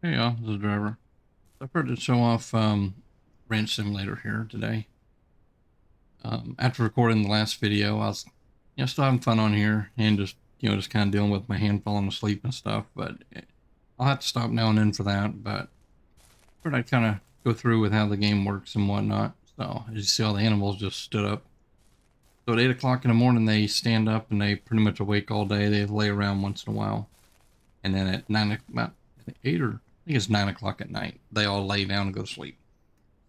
Hey, y'all, this is Driver. I prepared to show off Ranch Simulator here today. After recording the last video, I was, still having fun on here and just kind of dealing with my hand falling asleep and stuff. But I'll have to stop now and then for that. But I'd kind of go through with how the game works and whatnot. So as you see, all the animals just stood up. So at 8 o'clock in the morning, they stand up and they pretty much awake all day. They lay around once in a while, and then at about 8 or I think it's 9 o'clock at night, they all lay down and go to sleep.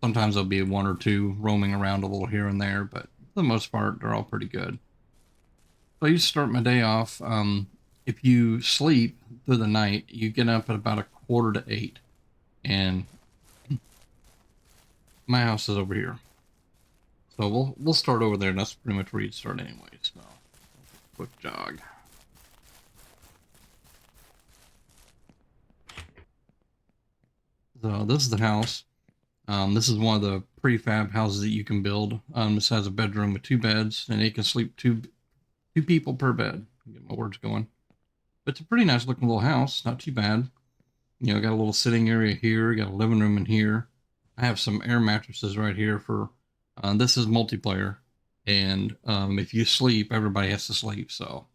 Sometimes there'll be one or two roaming around a little here and there, but for the most part, they're all pretty good. So I used to start my day off. If you sleep through the night, you get up at about 7:45, and my house is over here. So we'll start over there. And that's pretty much where you'd start anyway. So quick jog. So this is the house. This is one of the prefab houses that you can build. This has a bedroom with two beds, and it can sleep two people per bed. Get my words going. But it's a pretty nice looking little house. Not too bad. Got a little sitting area here. Got a living room in here. I have some air mattresses right here for. This is multiplayer, and if you sleep, everybody has to sleep. So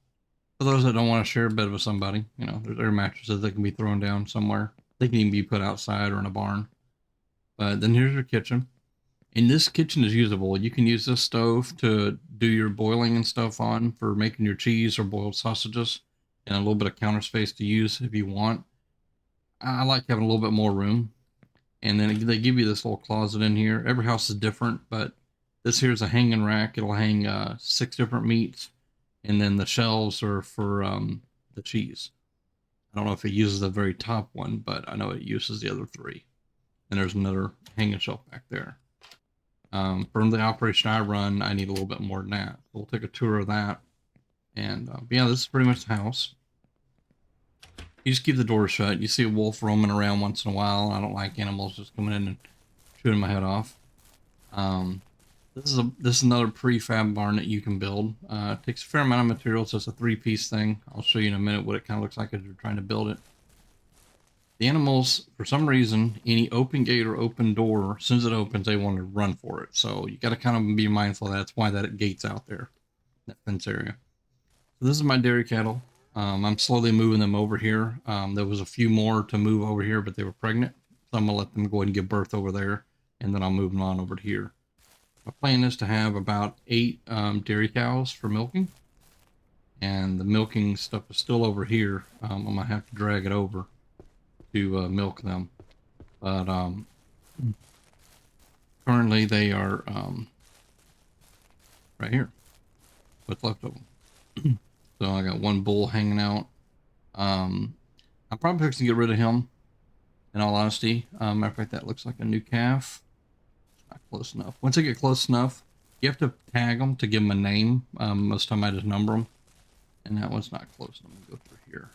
for those that don't want to share a bed with somebody, there's air mattresses that can be thrown down somewhere. They can even be put outside or in a barn. But then here's your kitchen. And this kitchen is usable. You can use this stove to do your boiling and stuff on for making your cheese or boiled sausages, and a little bit of counter space to use if you want. I like having a little bit more room. And then they give you this little closet in here. Every house is different, but this here is a hanging rack. It'll hang 6 different meats, and then the shelves are for the cheese. I don't know if it uses the very top one, but I know it uses the other three. And there's another hanging shelf back there. From the operation I run, I need a little bit more than that. So we'll take a tour of that. And yeah, this is pretty much the house. You just keep the door shut. You see a wolf roaming around once in a while. I don't like animals just coming in and shooting my head off. This is another prefab barn that you can build. It takes a fair amount of material, so it's a 3-piece thing. I'll show you in a minute what it kind of looks like as you're trying to build it. The animals, for some reason, any open gate or open door, as soon as it opens, they want to run for it. So you got to kind of be mindful of that. That's why that gate's out there, that fence area. So this is my dairy cattle. I'm slowly moving them over here. There was a few more to move over here, but they were pregnant. So I'm going to let them go ahead and give birth over there, and then I'll move them on over to here. My plan is to have about 8 dairy cows for milking. And the milking stuff is still over here. I'm going to have to drag it over to milk them. But currently they are right here. What's left of them. So I got one bull hanging out. I'm probably fixing to get rid of him, in all honesty. Matter of fact, that looks like a new calf. Not close enough. Once I get close enough, you have to tag them to give them a name. Most of the time I just number them. And that one's not close. Let me go through here.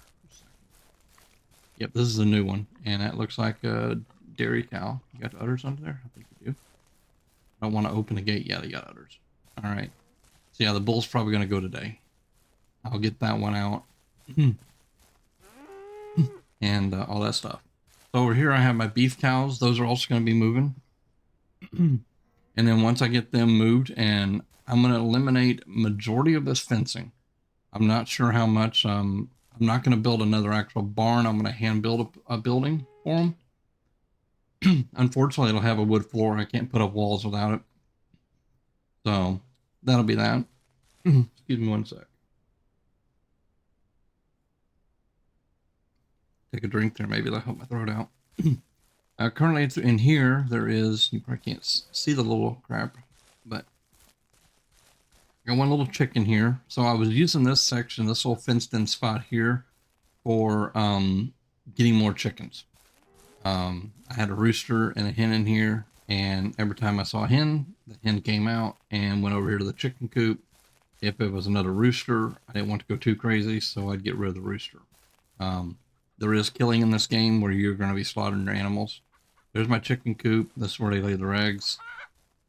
Yep, this is a new one, and that looks like a dairy cow. You got udders under there? I think you do. I don't want to open the gate. Yeah, they got udders. All right. So yeah, the bull's probably going to go today. I'll get that one out. And all that stuff. So over here I have my beef cows. Those are also going to be moving. And then once I get them moved, and I'm going to eliminate majority of this fencing. I'm not sure how much. I'm not going to build another actual barn. I'm going to hand build a building for them. Unfortunately, it'll have a wood floor. I can't put up walls without it. So that'll be that. Excuse me one sec. Take a drink there. Maybe that'll help my throat out. Currently it's in here. There is, you probably can't see the little crap, but I got one little chicken here. So I was using this section, this little fenced in spot here for getting more chickens. I had a rooster and a hen in here, and every time I saw a hen, the hen came out and went over here to the chicken coop. If it was another rooster, I didn't want to go too crazy, so I'd get rid of the rooster. There is killing in this game where you're going to be slaughtering your animals. There's my chicken coop. This is where they lay their eggs.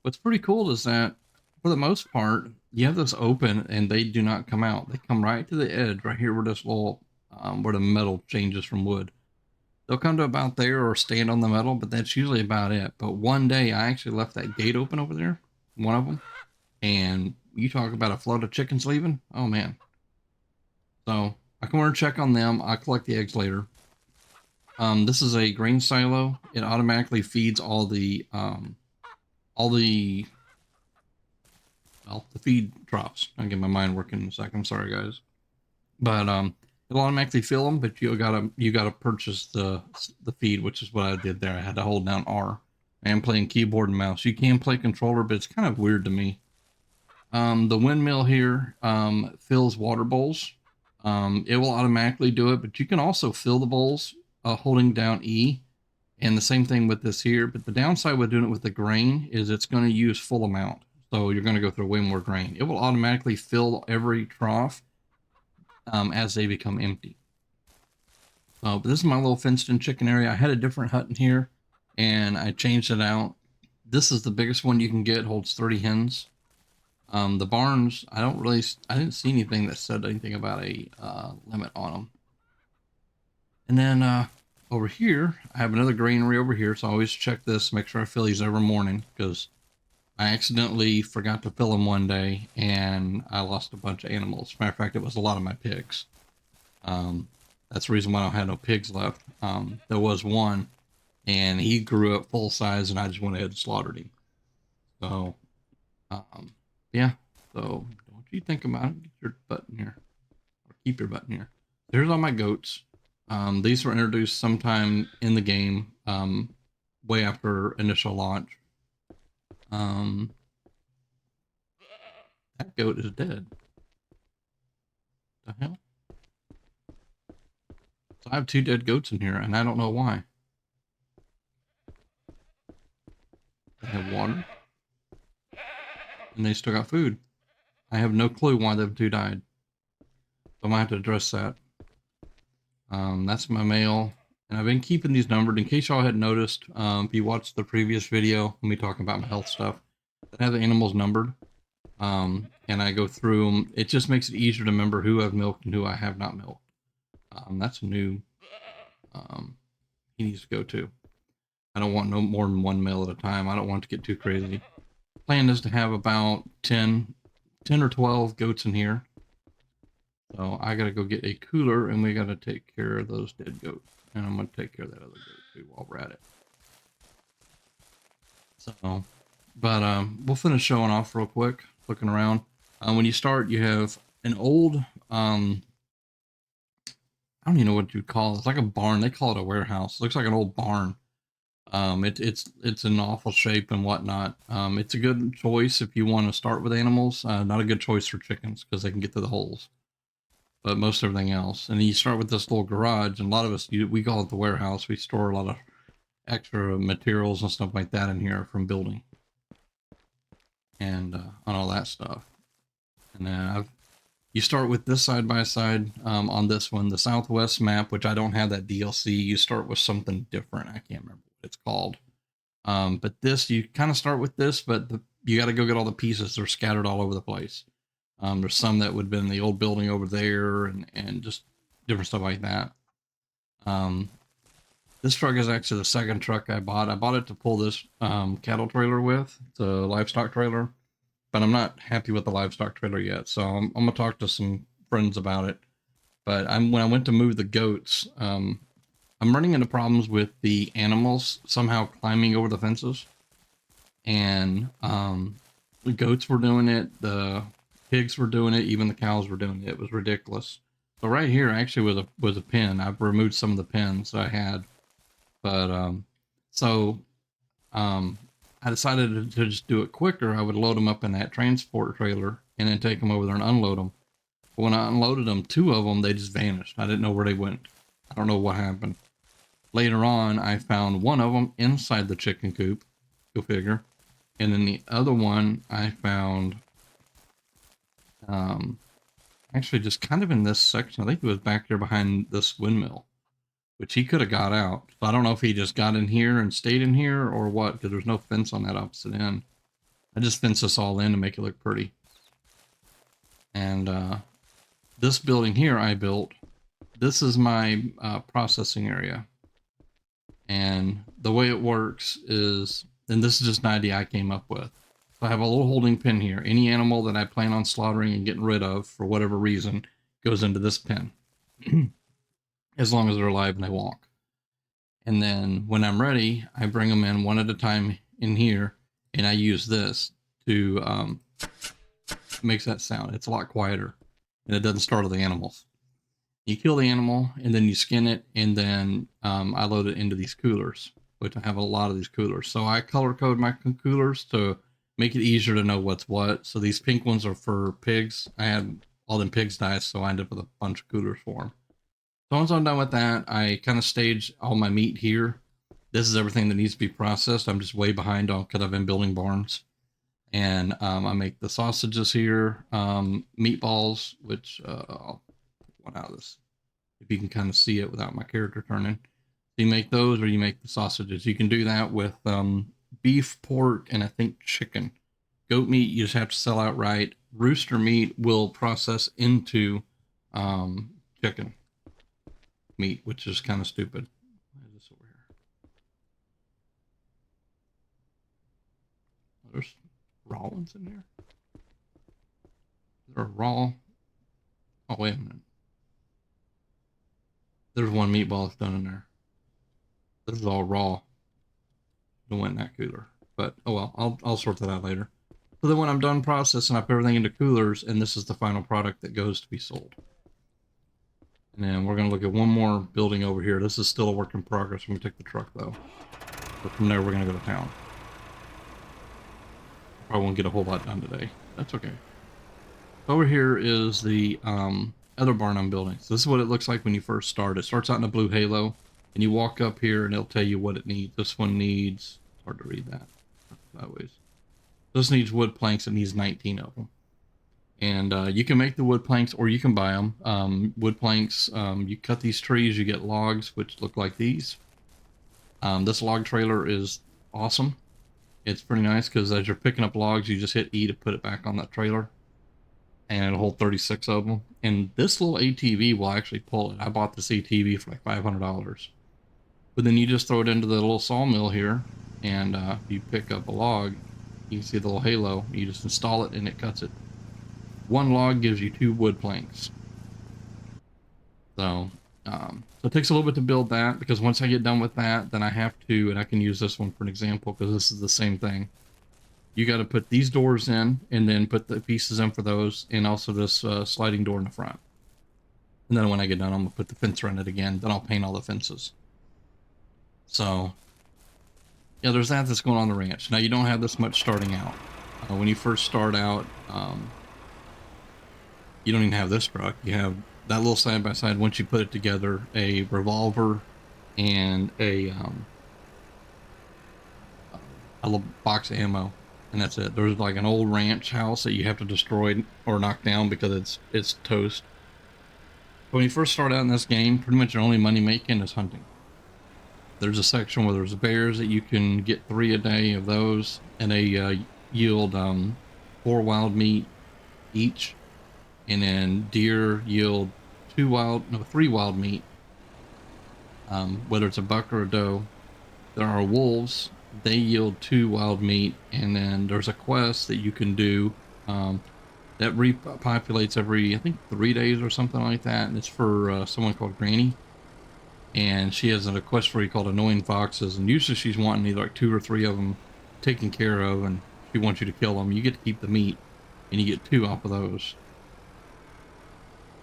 What's pretty cool is that, for the most part, you have this open and they do not come out. They come right to the edge, right here where this little, where the metal changes from wood. They'll come to about there or stand on the metal, but that's usually about it. But one day I actually left that gate open over there, one of them, and you talk about a flood of chickens leaving. Oh man. So I come over and check on them. I collect the eggs later. This is a grain silo. It automatically feeds all the the feed drops. I'll get my mind working in a second. I'm sorry, guys. But it'll automatically fill them, but you gotta purchase the feed, which is what I did there. I had to hold down R. I am playing keyboard and mouse. You can play controller, but it's kind of weird to me. The windmill here fills water bowls. It will automatically do it, but you can also fill the bowls holding down E. And the same thing with this here. But the downside with doing it with the grain is it's going to use full amount. So you're going to go through way more grain. It will automatically fill every trough as they become empty. But this is my little fenced-in chicken area. I had a different hut in here, and I changed it out. This is the biggest one you can get. Holds 30 hens. The barns, I didn't see anything that said anything about a limit on them. And then over here, I have another granary over here, so I always check this, make sure I fill these every morning, because I accidentally forgot to fill them one day, and I lost a bunch of animals. As a matter of fact, it was a lot of my pigs. That's the reason why I don't have no pigs left. There was one, and he grew up full size, and I just went ahead and slaughtered him. So, yeah. So don't you think about it. Get your butt in here, or keep your butt in here. There's all my goats. These were introduced sometime in the game, way after initial launch. That goat is dead. The hell? So I have 2 dead goats in here, and I don't know why. They have water, and they still got food. I have no clue why the 2 died. So I might have to address that. That's my male. And I've been keeping these numbered in case y'all had noticed. If you watched the previous video, me talking about my health stuff, I have the animals numbered. And I go through them. It just makes it easier to remember who I've milked and who I have not milked. That's new. He needs to go too. I don't want no more than 1 male at a time. I don't want it to get too crazy. Plan is to have about 10 or 12 goats in here. So I gotta go get a cooler, and we gotta take care of those dead goats. And I'm gonna take care of that other goat too while we're at it. So, but we'll finish showing off real quick, looking around. When you start, you have an old, I don't even know what you'd call it. It's like a barn. They call it a warehouse. It looks like an old barn. It's an awful shape and whatnot. It's a good choice if you want to start with animals. Not a good choice for chickens because they can get through the holes. But most everything else. And then you start with this little garage, and a lot of us, we call it the warehouse. We store a lot of extra materials and stuff like that in here from building. And on all that stuff. And then you start with this side by side on this one, the Southwest map, which I don't have that DLC. You start with something different. I can't remember what it's called. But this, you kind of start with this, but you got to go get all the pieces. They're scattered all over the place. There's some that would have been in the old building over there and just different stuff like that. This truck is actually the second truck I bought. I bought it to pull this cattle trailer with, the livestock trailer, but I'm not happy with the livestock trailer yet. So I'm going to talk to some friends about it. But when I went to move the goats, I'm running into problems with the animals somehow climbing over the fences. And the goats were doing it. The pigs were doing it. Even the cows were doing it. It was ridiculous. So right here actually was a pen. I've removed some of the pens I had. But I decided to just do it quicker. I would load them up in that transport trailer and then take them over there and unload them. But when I unloaded them, 2 of them, they just vanished. I didn't know where they went. I don't know what happened. Later on, I found one of them inside the chicken coop. Go figure. And then the other one I found actually just kind of in this section. I think it was back there behind this windmill, which he could have got out. So I don't know if he just got in here and stayed in here or what, because there's no fence on that opposite end. I just fenced this all in to make it look pretty. And this building here I built. This is my processing area. And the way it works is, and this is just an idea I came up with. So I have a little holding pin here. Any animal that I plan on slaughtering and getting rid of for whatever reason goes into this pin, as long as they're alive and they walk. And then when I'm ready, I bring them in one at a time in here, and I use this to makes that sound. It's a lot quieter, and it doesn't startle the animals. You kill the animal, and then you skin it, and then I load it into these coolers, which I have a lot of these coolers. So I color code my coolers to make it easier to know what's what. So these pink ones are for pigs. I had all them pigs die, so I ended up with a bunch of coolers for them. So once I'm done with that, I kind of stage all my meat here. This is everything that needs to be processed. I'm just way behind on because I've been building barns. And I make the sausages here, meatballs, which I'll put one out of this if you can kind of see it without my character turning. So you make those, or you make the sausages. You can do that with beef, pork, and I think chicken. Goat meat you just have to sell outright. Rooster meat will process into chicken meat, which is kind of stupid. Why is this over here? There's raw ones in there. Is there a raw? Oh, wait a minute. There's one meatball that's done in there. This is all raw. It went in that cooler. But oh well, I'll sort that out later. So then when I'm done processing, I put everything into coolers, and this is the final product that goes to be sold. And then we're gonna look at one more building over here. This is still a work in progress. We're gonna take the truck though. But from there we're gonna go to town. Probably won't get a whole lot done today. That's okay. Over here is the other barn I'm building. So this is what it looks like when you first start. It starts out in a blue halo, and you walk up here and it'll tell you what it needs. This one needs, it's hard to read that sideways. This needs wood planks. It needs 19 of them. And you can make the wood planks or you can buy them. Wood planks, you cut these trees, you get logs, which look like these. This log trailer is awesome. It's pretty nice because as you're picking up logs, you just hit E to put it back on that trailer. And it'll hold 36 of them. And this little ATV will actually pull it. I bought this ATV for like $500. But then you just throw it into the little sawmill here, and you pick up a log. You can see the little halo. You just install it, and it cuts it. One log gives you 2 wood planks. So it takes a little bit to build that, because once I get done with that, then I have to, and I can use this one for an example, because this is the same thing. You got to put these doors in, and then put the pieces in for those, and also this sliding door in the front. And then when I get done, I'm going to put the fence around it again. Then I'll paint all the fences. So, yeah, there's that's going on the ranch. Now, you don't have this much starting out. When you first start out, you don't even have this truck. You have that little side-by-side. Once you put it together, a revolver and a little box of ammo. And that's it. There's like an old ranch house that you have to destroy or knock down because it's toast. But when you first start out in this game, pretty much your only money making is hunting. There's a section where there's bears that you can get 3 a day of those, and they yield 4 wild meat each, and then deer yield 3 wild meat, whether it's a buck or a doe. There are wolves. They yield 2 wild meat, and then there's a quest that you can do that repopulates every, I think, 3 days or something like that, and it's for someone called Granny, and she has a quest for you called Annoying Foxes, and usually she's wanting either like 2 or 3 of them taken care of, and she wants you to kill them. You get to keep the meat, and you get 2 off of those.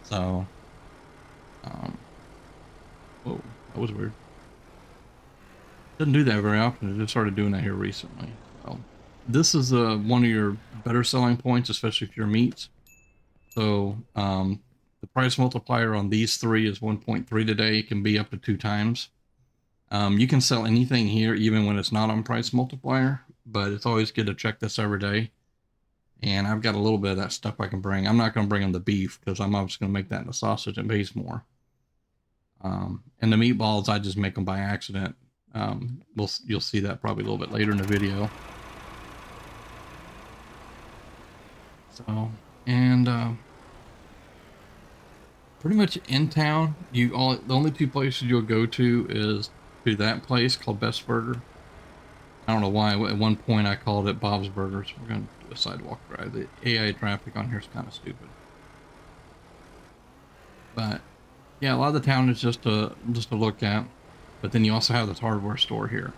So, whoa, that was weird. Doesn't do that very often. It just started doing that here recently. So this is one of your better selling points, especially if you're meats. So the price multiplier on these 3 is 1.3 today. It can be up to 2 times. You can sell anything here, even when it's not on price multiplier, but it's always good to check this every day. And I've got a little bit of that stuff I can bring. I'm not going to bring them the beef because I'm obviously going to make that into sausage and base more. And the meatballs, I just make them by accident. You'll see that probably a little bit later in the video. So, and pretty much in town, the only 2 places you'll go to is to that place called Best Burger. I don't know why. At one point I called it Bob's Burgers. We're going to do a sidewalk drive. The AI traffic on here is kind of stupid. But yeah, a lot of the town is just to look at. But then you also have this hardware store here.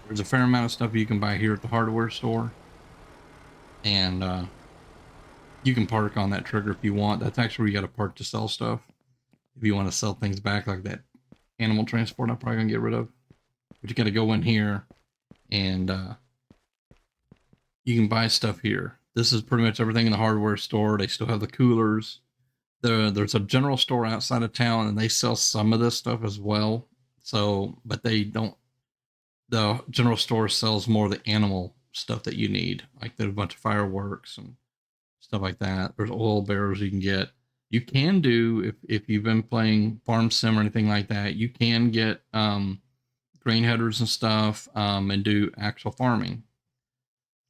There's a fair amount of stuff you can buy here at the hardware store. And you can park on that trigger if you want. That's actually where you got to park to sell stuff. If you want to sell things back like that animal transport, I'm probably going to get rid of. But you got to go in here and you can buy stuff here. This is pretty much everything in the hardware store. They still have the coolers. There's a general store outside of town and they sell some of this stuff as well. So, but they don't, the general store sells more of the animal stuff that you need. Like there's a bunch of fireworks and stuff like that. There's oil barrels you can get. You can do, if you've been playing Farm Sim or anything like that, you can get grain headers and stuff and do actual farming.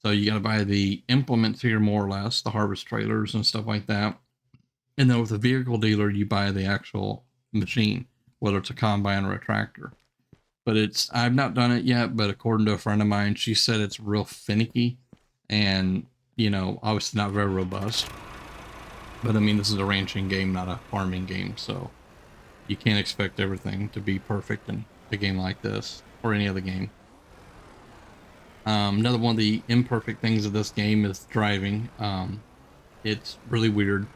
So you got to buy the implements here more or less, the harvest trailers and stuff like that. And then with a vehicle dealer, you buy the actual machine, whether it's a combine or a tractor. But I've not done it yet, but according to a friend of mine, she said it's real finicky and, you know, obviously not very robust. But I mean, this is a ranching game, not a farming game. So you can't expect everything to be perfect in a game like this or any other game. Another one of the imperfect things of this game is driving. It's really weird.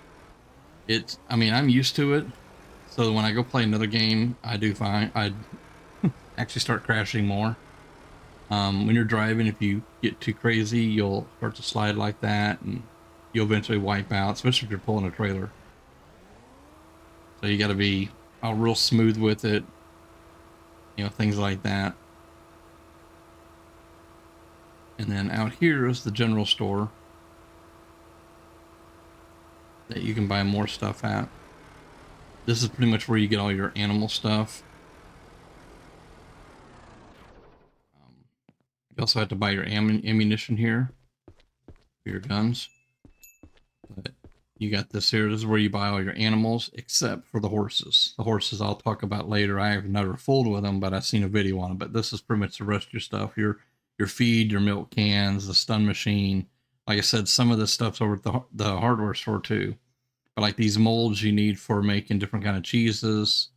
I mean, I'm used to it. So when I go play another game, I do fine. I actually start crashing more. When you're driving, if you get too crazy, you'll start to slide like that and you'll eventually wipe out, especially if you're pulling a trailer. So you got to be real smooth with it, you know, things like that. And then out here is the general store that you can buy more stuff at. This is pretty much where you get all your animal stuff. You also have to buy your ammunition here for your guns. But you got this here. This is where you buy all your animals, except for the horses. The horses I'll talk about later. I have never fooled with them, but I've seen a video on them. But this is pretty much the rest of your stuff. Your feed, your milk cans, the stun machine. Like I said, some of this stuff's over at the hardware store too. But like these molds you need for making different kind of cheeses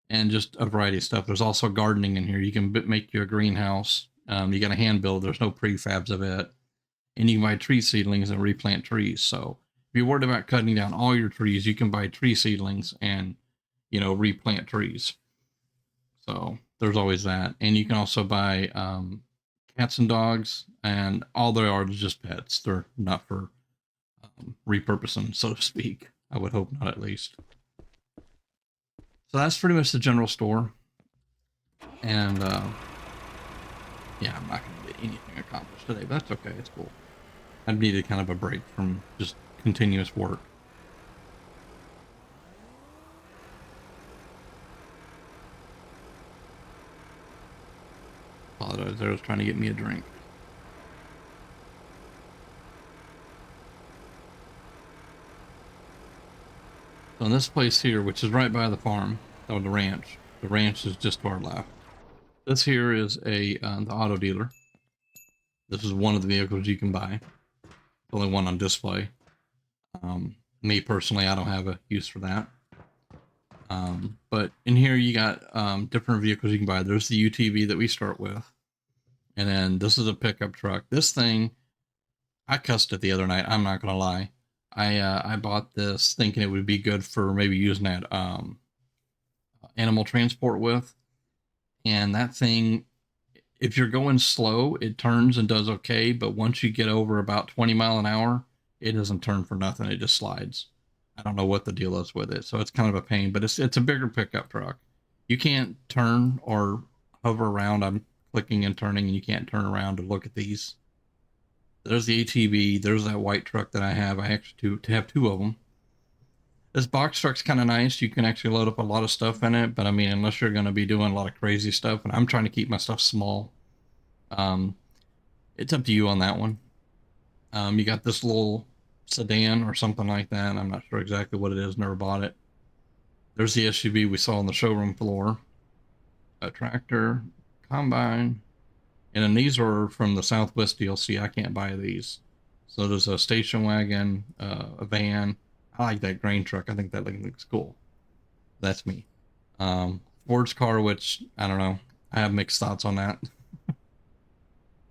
and just a variety of stuff. There's also gardening in here. You can make you a greenhouse. You got a hand build. There's no prefabs of it. And you can buy tree seedlings and replant trees. So if you're worried about cutting down all your trees, you can buy tree seedlings and, you know, replant trees. So there's always that. And you can also buy cats and dogs, and all they are is just pets. They're not for repurposing, so to speak. I would hope not, at least. So that's pretty much the general store. And yeah, I'm not going to get anything accomplished today, but that's okay. It's cool. I needed kind of a break from just continuous work. Apologize, there was trying to get me a drink. So in this place here, which is right by the farm, or the ranch is just to our left. This here is the auto dealer. This is one of the vehicles you can buy. The only one on display. Me personally, I don't have a use for that. But in here you got different vehicles you can buy. There's the UTV that we start with. And then this is a pickup truck. This thing, I cussed it the other night. I'm not going to lie. I bought this thinking it would be good for maybe using that animal transport with. And that thing, if you're going slow, it turns and does okay. But once you get over about 20 mile an hour, it doesn't turn for nothing. It just slides. I don't know what the deal is with it. So it's kind of a pain, but it's a bigger pickup truck. You can't turn or hover around. I'm clicking and turning, and you can't turn around to look at these. There's the ATV. There's that white truck that I have. I actually to have two of them. This box truck's kind of nice. You can actually load up a lot of stuff in it, but I mean, unless you're going to be doing a lot of crazy stuff, and I'm trying to keep my stuff small, it's up to you on that one. You got this little sedan or something like that. I'm not sure exactly what it is. Never bought it. There's the SUV we saw on the showroom floor. a tractor, combine, and then these are from the Southwest DLC. I can't buy these. So there's a station wagon, a van. I like that grain truck. I think that looks cool. That's me. Ford's car, which I don't know. I have mixed thoughts on that.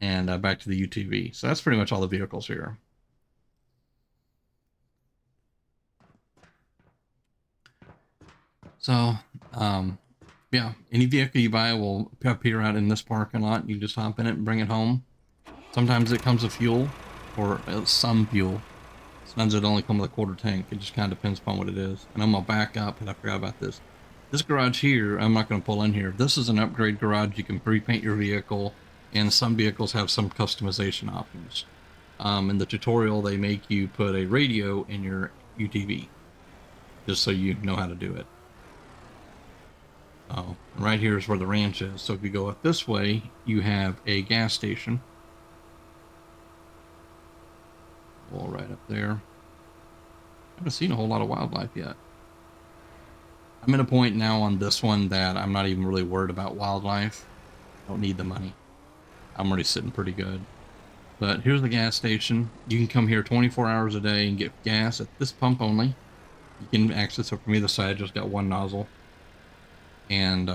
And back to the UTV. So that's pretty much all the vehicles here. So, yeah, any vehicle you buy will appear out in this parking lot. You just hop in it and bring it home. Sometimes it comes with fuel, or some fuel. Sometimes it only comes with a quarter tank. It just kind of depends upon what it is. And I'm gonna back up, and I forgot about this. This garage here, I'm not gonna pull in here. This is an upgrade garage. You can pre-paint your vehicle, and some vehicles have some customization options. In the tutorial, they make you put a radio in your UTV, just so you know how to do it. Oh, right here is where the ranch is. So if you go up this way, you have a gas station. All right up there. I haven't seen a whole lot of wildlife yet. I'm at a point now on this one that I'm not even really worried about wildlife. I don't need the money. I'm already sitting pretty good. But here's the gas station. You can come here 24 hours a day and get gas at this pump only. You can access it from either side. Just got one nozzle. And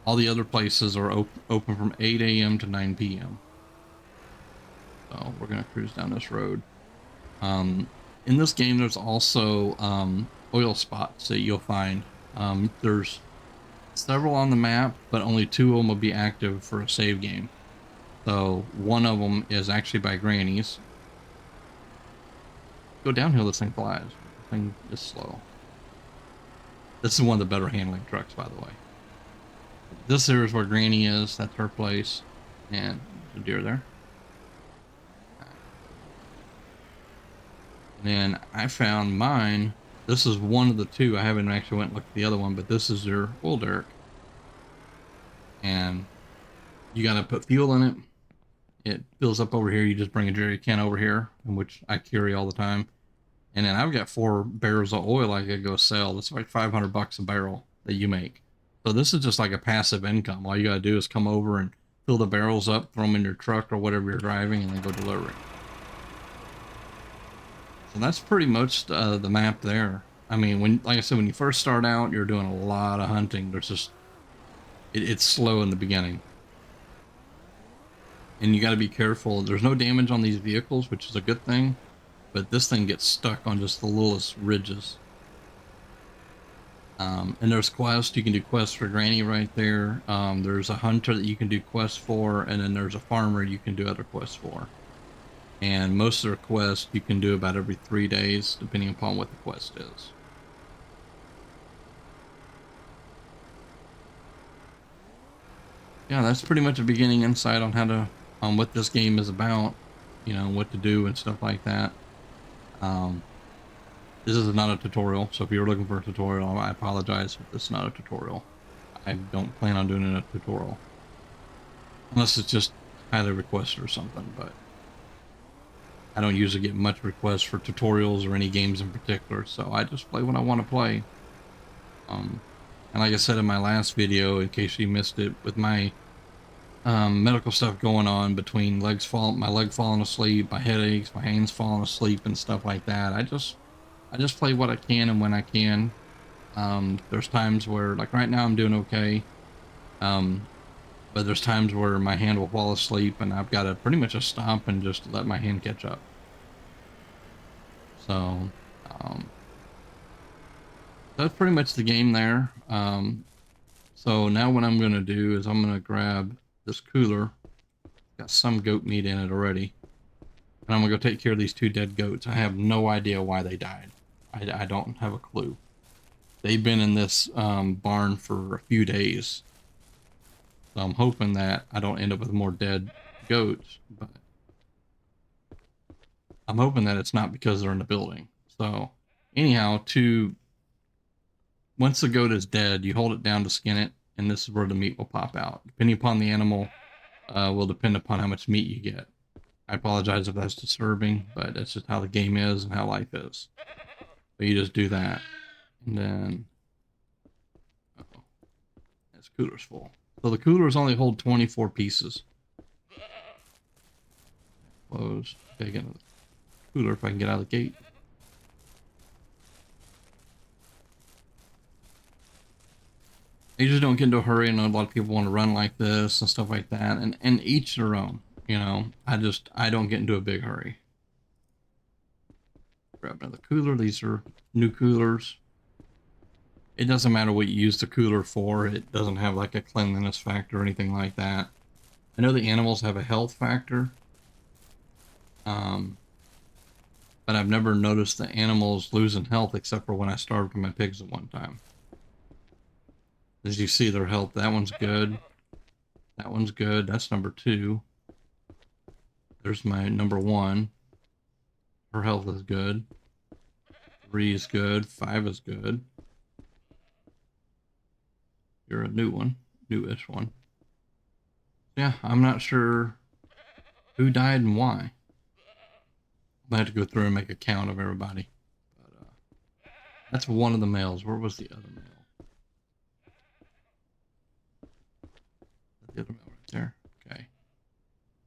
all the other places are open from 8 a.m. to 9 p.m. So we're going to cruise down this road. In this game, there's also oil spots that you'll find. There's several on the map, but only 2 of them will be active for a save game. So one of them is actually by Granny's. Go downhill, this thing flies. The thing is slow. This is one of the better handling trucks, by the way. This here is where Granny is. That's her place. And there's a deer there. And then I found mine. This is one of the 2. I haven't actually went and looked at the other one, but this is their oil derrick. And you got to put fuel in it. It fills up over here. You just bring a jerry can over here, which I carry all the time. And then I've got 4 barrels of oil I could go sell. That's like $500 a barrel that you make. So this is just like a passive income. All you got to do is come over and fill the barrels up, throw them in your truck or whatever you're driving, and then go deliver it. So that's pretty much the map there. I mean, like I said, when you first start out, you're doing a lot of hunting. There's just, it's slow in the beginning. And you got to be careful. There's no damage on these vehicles, which is a good thing. But this thing gets stuck on just the littlest ridges. And there's quests. You can do quests for Granny right there. There's a hunter that you can do quests for. And then there's a farmer you can do other quests for. And most of their quests you can do about every 3 days, depending upon what the quest is. Yeah, that's pretty much a beginning insight on how to, on what this game is about, you know, what to do and stuff like that. This is not a tutorial, so if you're looking for a tutorial, I apologize if it's not a tutorial. I don't plan on doing a tutorial. Unless it's just highly requested or something, but I don't usually get much requests for tutorials or any games in particular, so I just play what I want to play. And like I said in my last video, in case you missed it, with my medical stuff going on between my leg falling asleep, my headaches, my hands falling asleep and stuff like that, I just play what I can and when I can. There's times where, like right now I'm doing okay. But there's times where my hand will fall asleep and I've got to pretty much just stop and just let my hand catch up. So, that's pretty much the game there. So now what I'm going to do is I'm going to grab this cooler. Got some goat meat in it already. And I'm going to go take care of these 2 dead goats. I have no idea why they died. I don't have a clue. They've been in this barn for a few days. So I'm hoping that I don't end up with more dead goats, but I'm hoping that it's not because they're in the building. So anyhow, once the goat is dead, you hold it down to skin it, and this is where the meat will pop out. Depending upon the animal, will depend upon how much meat you get. I apologize if that's disturbing, but that's just how the game is and how life is. But you just do that, and then this cooler's full. So the coolers only hold 24 pieces. Close. Okay, get another cooler if I can get out of the gate. You just don't get into a hurry. I know a lot of people want to run like this and stuff like that, and each their own. You know, I don't get into a big hurry. Grab another cooler. These are new coolers. It doesn't matter what you use the cooler for. It doesn't have like a cleanliness factor or anything like that. I know the animals have a health factor. But I've never noticed the animals losing health except for when I starved my pigs at one time. As you see, their health, that one's good. That one's good. That's number 2. There's my number 1. Her health is good. 3 is good. 5 is good. You're a new one. Newish one. Yeah, I'm not sure who died and why. I have to go through and make a count of everybody. But that's one of the males. Where was the other male? The other male right there. Okay.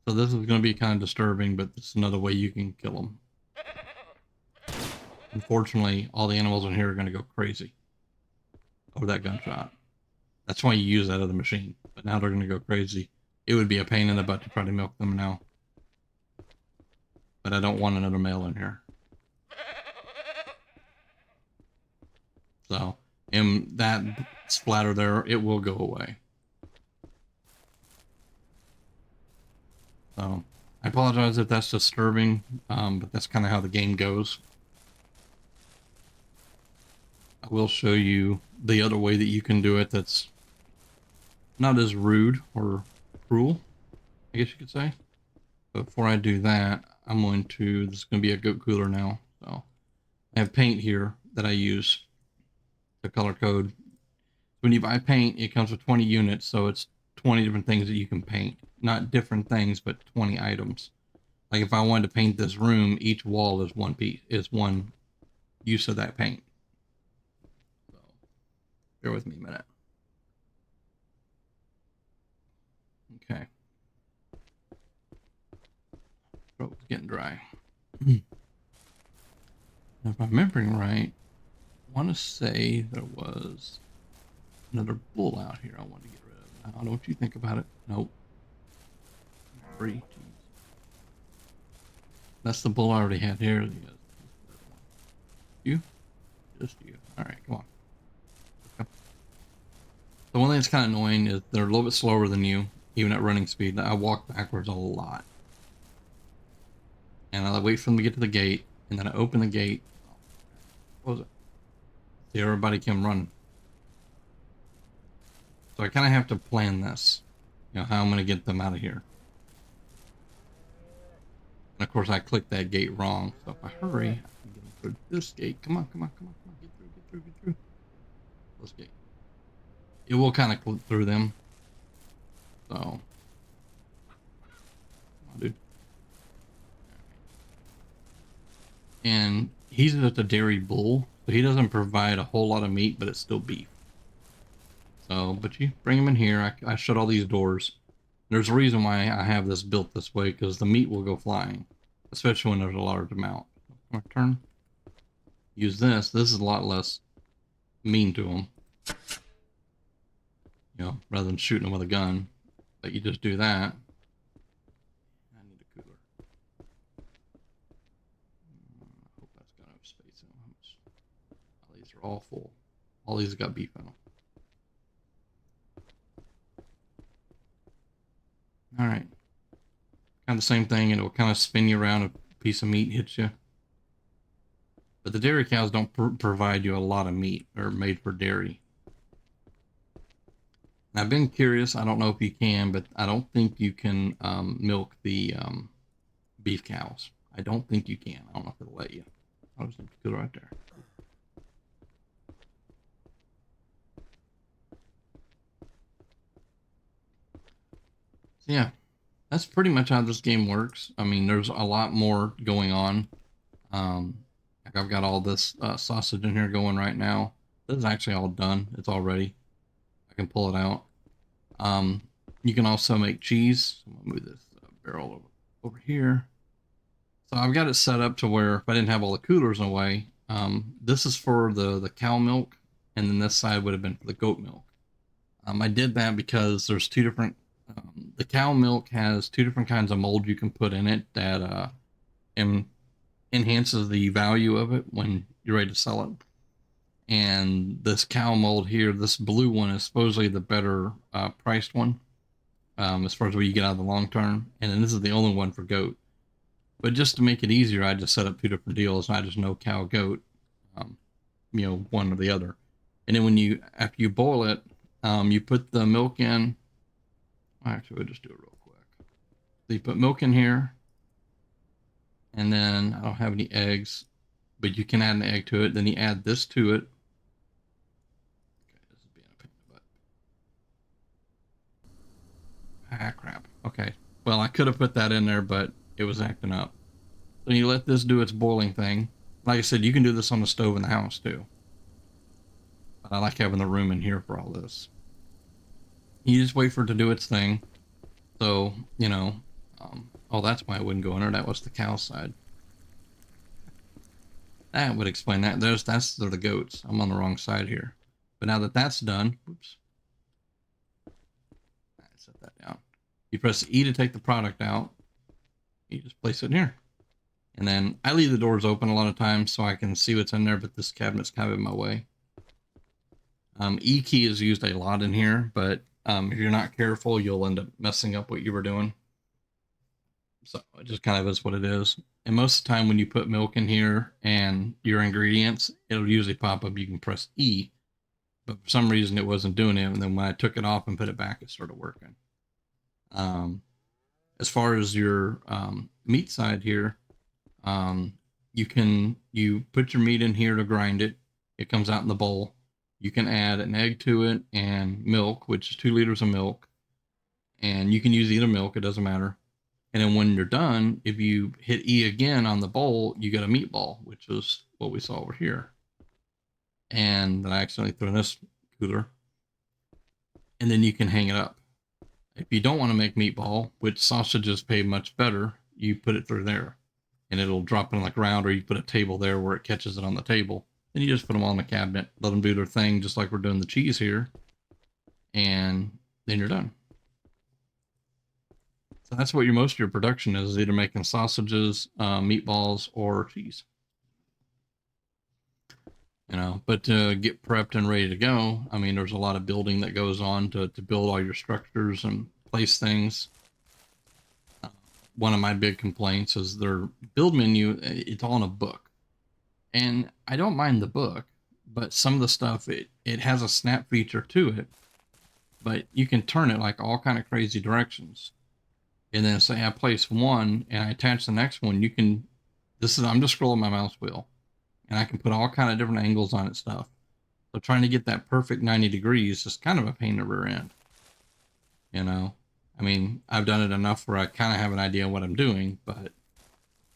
So this is going to be kind of disturbing, but it's another way you can kill them. Unfortunately, all the animals in here are going to go crazy over that gunshot. That's why you use that other machine. But now they're going to go crazy. It would be a pain in the butt to try to milk them now. But I don't want another male in here. So, and that splatter there, it will go away. So, I apologize if that's disturbing, but that's kind of how the game goes. I will show you the other way that you can do it that's not as rude or cruel, I guess you could say. But before I do that, I'm going to, this is going to be a goat cooler now. So, I have paint here that I use to color code. When you buy paint, it comes with 20 units, so it's 20 different things that you can paint. Not different things, but 20 items. Like if I wanted to paint this room, each wall is one piece, is one use of that paint. So, bear with me a minute. Okay. Throat's getting dry. If I'm remembering right, I want to say there was another bull out here I want to get rid of. I don't know what you think about it. Nope. Free. That's the bull I already had here. You? Just you. Alright, come on. Okay. The one thing that's kind of annoying is they're a little bit slower than you, even at running speed. I walk backwards a lot. And I wait for them to get to the gate, and then I open the gate. What was it? See, everybody came running. So I kind of have to plan this. You know, how I'm going to get them out of here. And of course, I clicked that gate wrong. So if I hurry, I can get them through this gate. Come on, come on, come on, come on. Get through, get through, get through. This gate. It will kind of clip through them. So. Come on, dude. And he's just a dairy bull. So he doesn't provide a whole lot of meat, but it's still beef. So, but you bring him in here. I shut all these doors. There's a reason why I have this built this way, because the meat will go flying, especially when there's a large amount. I'm gonna turn. Use this. This is a lot less mean to them. You know, rather than shooting them with a gun. But you just do that. I need a cooler. I hope that's got enough space in them. Oh, these are all full. All these have got beef in them. All right. Kind of the same thing, and it will kind of spin you around. A piece of meat hits you. But the dairy cows don't provide you a lot of meat. They're made for dairy. And I've been curious. I don't know if you can, but I don't think you can milk the beef cows. I don't think you can. I don't know if it'll let you. I'll just put it right there. So yeah, that's pretty much how this game works. I mean, there's a lot more going on. Like I've got all this sausage in here going right now. This is actually all done. It's all ready. I can pull it out. You can also make cheese. So I'm gonna move this barrel over here. So I've got it set up to where if I didn't have all the coolers away, this is for the cow milk, and then this side would have been for the goat milk. I did that because there's two different. The cow milk has two different kinds of mold you can put in it that enhances the value of it when you're ready to sell it. And this cow mold here, this blue one, is supposedly the better priced one, as far as what you get out of the long term. And then this is the only one for goat. But just to make it easier, I just set up two different deals. And I just know cow, goat, one or the other. And then after you boil it, you put the milk in. Actually, we'll just do it real quick. So you put milk in here, and then I don't have any eggs, but you can add an egg to it. Then you add this to it. Okay, this is being a pain in the butt. Ah, crap. Okay. Well, I could have put that in there, but it was acting up. So you let this do its boiling thing. Like I said, you can do this on the stove in the house too. But I like having the room in here for all this. You just wait for it to do its thing. So, oh, that's why it wouldn't go in there. That was the cow side. That would explain that. They're the goats. I'm on the wrong side here. But now that that's done, whoops. Set that down. You press E to take the product out. You just place it in here. And then I leave the doors open a lot of times so I can see what's in there, but this cabinet's kind of in my way. E key is used a lot in here, but if you're not careful, you'll end up messing up what you were doing. So it just kind of is what it is. And most of the time when you put milk in here and your ingredients, it'll usually pop up. You can press E, but for some reason it wasn't doing it. And then when I took it off and put it back, it started working. As far as your meat side here, you put your meat in here to grind it. It comes out in the bowl. You can add an egg to it and milk, which is 2 liters of milk. And you can use either milk, it doesn't matter. And then when you're done, if you hit E again on the bowl, you get a meatball, which is what we saw over here. And then I accidentally threw in this cooler. And then you can hang it up. If you don't want to make meatball, which sausages pay much better, you put it through there. And it'll drop it on the ground, or you put a table there where it catches it on the table. Then you just put them on the cabinet, let them do their thing, just like we're doing the cheese here. And then you're done. So that's what most of your production is either making sausages, meatballs, or cheese. But to get prepped and ready to go, I mean, there's a lot of building that goes on to build all your structures and place things. One of my big complaints is their build menu, it's all in a book. And I don't mind the book, but some of the stuff, it has a snap feature to it, but you can turn it like all kind of crazy directions. And then say I place one and I attach the next one, I'm just scrolling my mouse wheel and I can put all kind of different angles on it stuff. So trying to get that perfect 90 degrees is kind of a pain in the rear end. I mean, I've done it enough where I kind of have an idea what I'm doing, but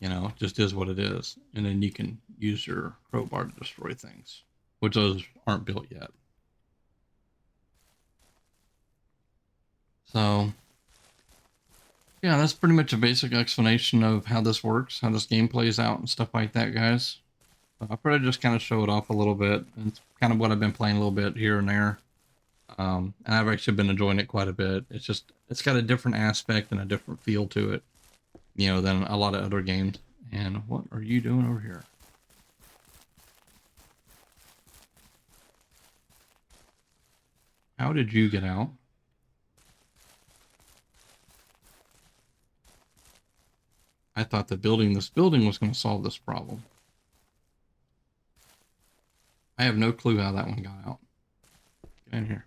it just is what it is. And then you can use your crowbar to destroy things, which those aren't built yet. So yeah, that's pretty much a basic explanation of how this works, how this game plays out and stuff like that, guys. I thought just kind of show it off a little bit. It's kind of what I've been playing a little bit here and there. And I've actually been enjoying it quite a bit. It's got a different aspect and a different feel to it, than a lot of other games. And what are you doing over here? How did you get out? I thought that building this building was going to solve this problem. I have no clue how that one got out. Get in here.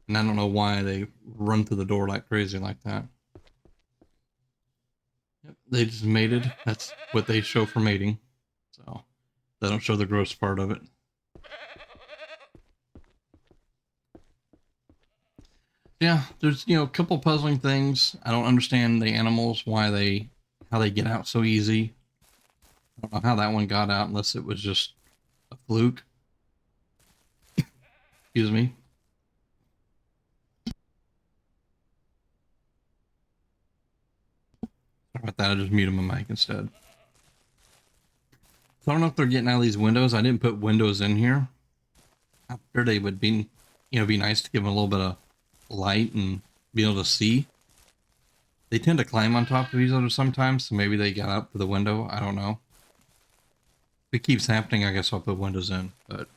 And I don't know why they run through the door like crazy like that. Yep, they just mated. That's what they show for mating. So they don't show the gross part of it. Yeah, there's a couple puzzling things. I don't understand the animals, how they get out so easy. I don't know how that one got out unless it was just Fluke. Excuse me. Sorry about that. I just muted my mic instead. So I don't know if they're getting out of these windows. I didn't put windows in here. I'm sure they would be, be nice to give them a little bit of light and be able to see. They tend to climb on top of each other sometimes, so maybe they got up to the window. I don't know. If it keeps happening, I guess I'll put windows in. But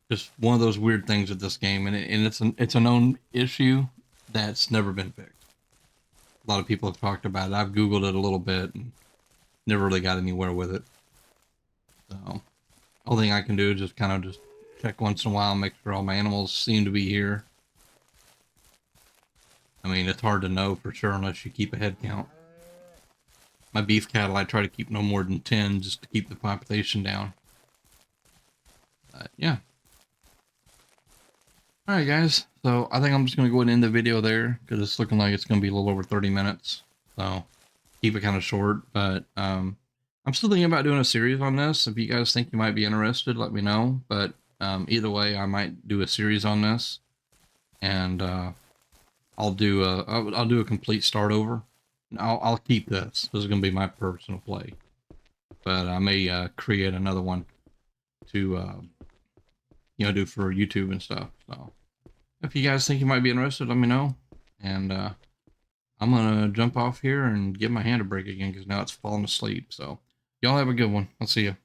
just one of those weird things with this game, and it's a known issue that's never been fixed. A lot of people have talked about it. I've Googled it a little bit and never really got anywhere with it. So, only thing I can do is just kind of just check once in a while, make sure all my animals seem to be here. I mean, it's hard to know for sure unless you keep a head count. My beef cattle, I try to keep no more than 10 just to keep the population down. But, yeah. Alright, guys. So, I think I'm just going to go ahead and end the video there because it's looking like it's going to be a little over 30 minutes. So, keep it kind of short. But, I'm still thinking about doing a series on this. If you guys think you might be interested, let me know. But, either way, I might do a series on this. And, I'll do a complete start over. I'll keep this. This is gonna be my personal play, but I may create another one to do for YouTube and stuff. So if you guys think you might be interested, let me know. And I'm gonna jump off here and give my hand a break again because now it's falling asleep. So y'all have a good one. I'll see you.